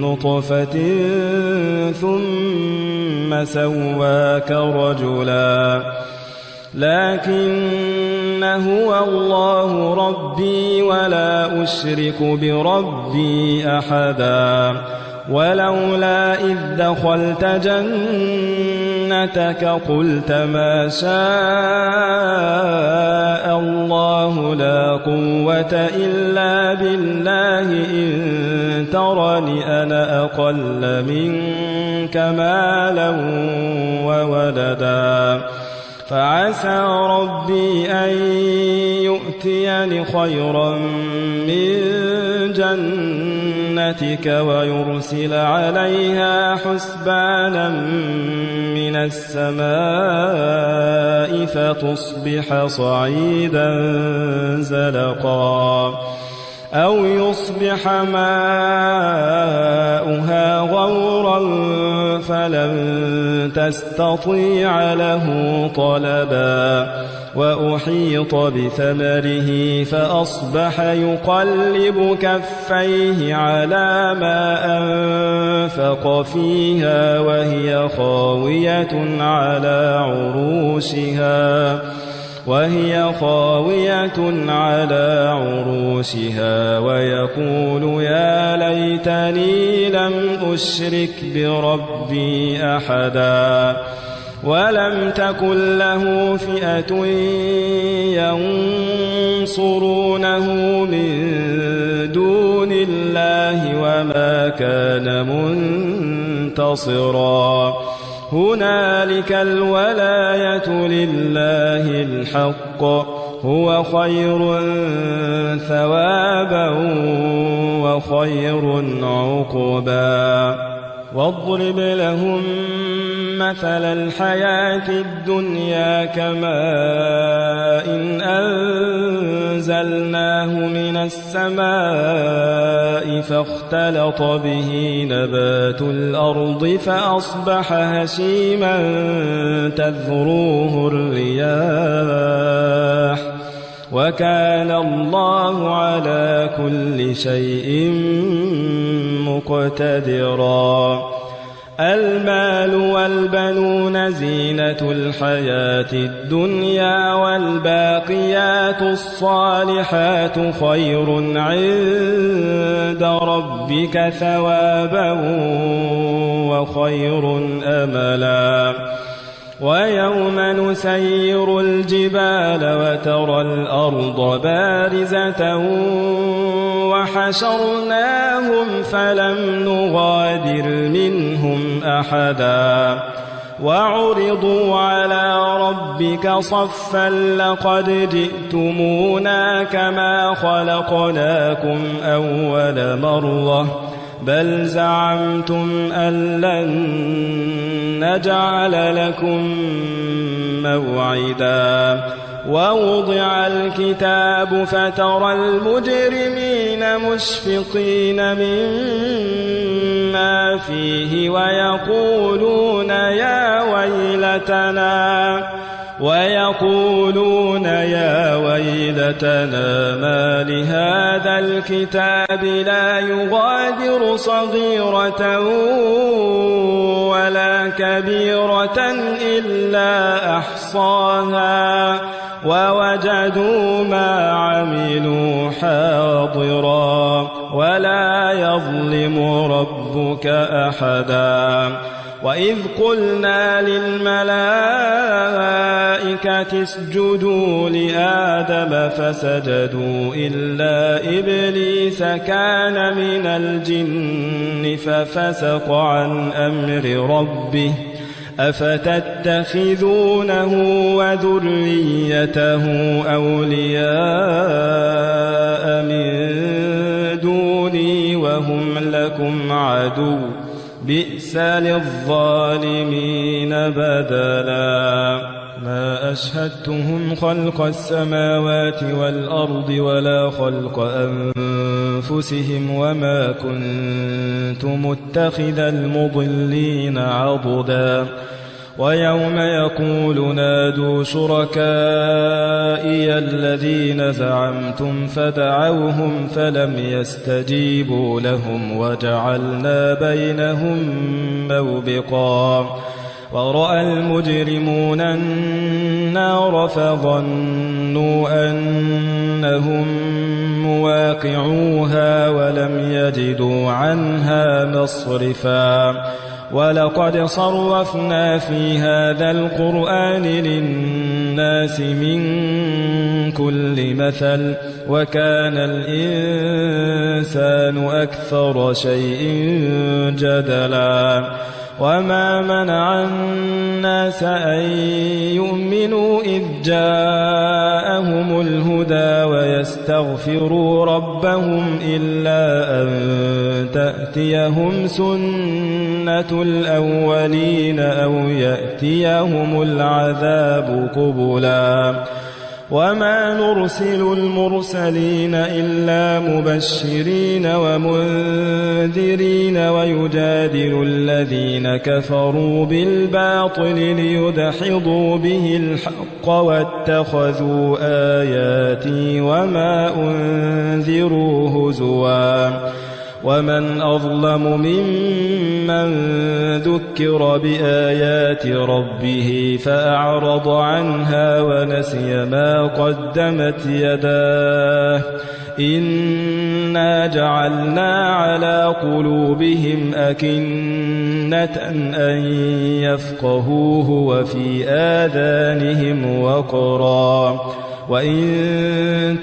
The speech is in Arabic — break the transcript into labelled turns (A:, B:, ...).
A: نطفة ثم سواك رجلا لكن هو الله ربي ولا أشرك بربي أحدا ولولا إذ دخلت جنتك قلت ما شاء الله لا قوة إلا بالله إن ترني أنا أقل منك مالا وولدا فعسى ربي أن يؤتيني خيرا من جنتك ويرسل عليها حسبانا من السماء فتصبح صعيدا زلقا أو يصبح ماؤها غورا فلن تستطيع له طلبا وأحيط بثمره فأصبح يقلب كفيه على ما أنفق فيها وهي خاوية على عروشها ويقول يا ليتني لم أشرك بربي أحدا ولم تكن له فئة ينصرونه من دون الله وما كان منتصرا هنالك الولاية لله الحق هو خير ثوابا وخير عقبا واضرب لهم مثل الحياة الدنيا كماء إن أنزلناه من السماء فاختلط به نبات الأرض فأصبح هشيما تذروه الرياح وكان الله على كل شيء مقتدرا المال والبنون زينة الحياة الدنيا والباقيات الصالحات خير عند ربك ثوابا وخير أملا ويوم نسير الجبال وترى الأرض بارزة وحشرناهم فلم نغادر منهم أحدا وعرضوا على ربك صفا لقد جئتمونا كما خلقناكم أول مرة بل زعمتم أن لن نجعل لكم موعدا ووضع الكتاب فترى المجرمين مشفقين مما فيه ويقولون يا ويلتنا ما لهذا الكتاب لا يغادر صغيرة ولا كبيرة إلا أحصاها ووجدوا ما عملوا حاضرا ولا يظلم ربك أحدا وإذ قلنا للملائكة اسجدوا لآدم فسجدوا إلا إبليس كان من الجن ففسق عن أمر ربه أفتتخذونه وذريته أولياء من دوني وهم لكم عدو بئس للظالمين بدلا ما أشهدتهم خلق السماوات والأرض ولا خلق أنفسهم وما كنت متخذ المضلين عضدا ويوم يقول نادوا شركائي الذين زعمتم فدعوهم فلم يستجيبوا لهم وجعلنا بينهم موبقا ورأى المجرمون النار فظنوا أنهم مواقعوها ولم يجدوا عنها مصرفا ولقد صرفنا في هذا القرآن للناس من كل مثل وكان الإنسان أكثر شيء جدلا وما منع الناس أن يؤمنوا إذ جاءهم الهدى ويستغفروا ربهم إلا أن تأتيهم سنة الأولين أو يأتيهم العذاب قبلا وما نرسل المرسلين إلا مبشرين ومنذرين ويجادل الذين كفروا بالباطل ليدحضوا به الحق واتخذوا آياتي وما أنذروا هزوا ومن أظلم ممن ذكر بآيات ربه فأعرض عنها ونسي ما قدمت يداه إنا جعلنا على قلوبهم أكنة أن يفقهوه وفي آذانهم وقرا وإن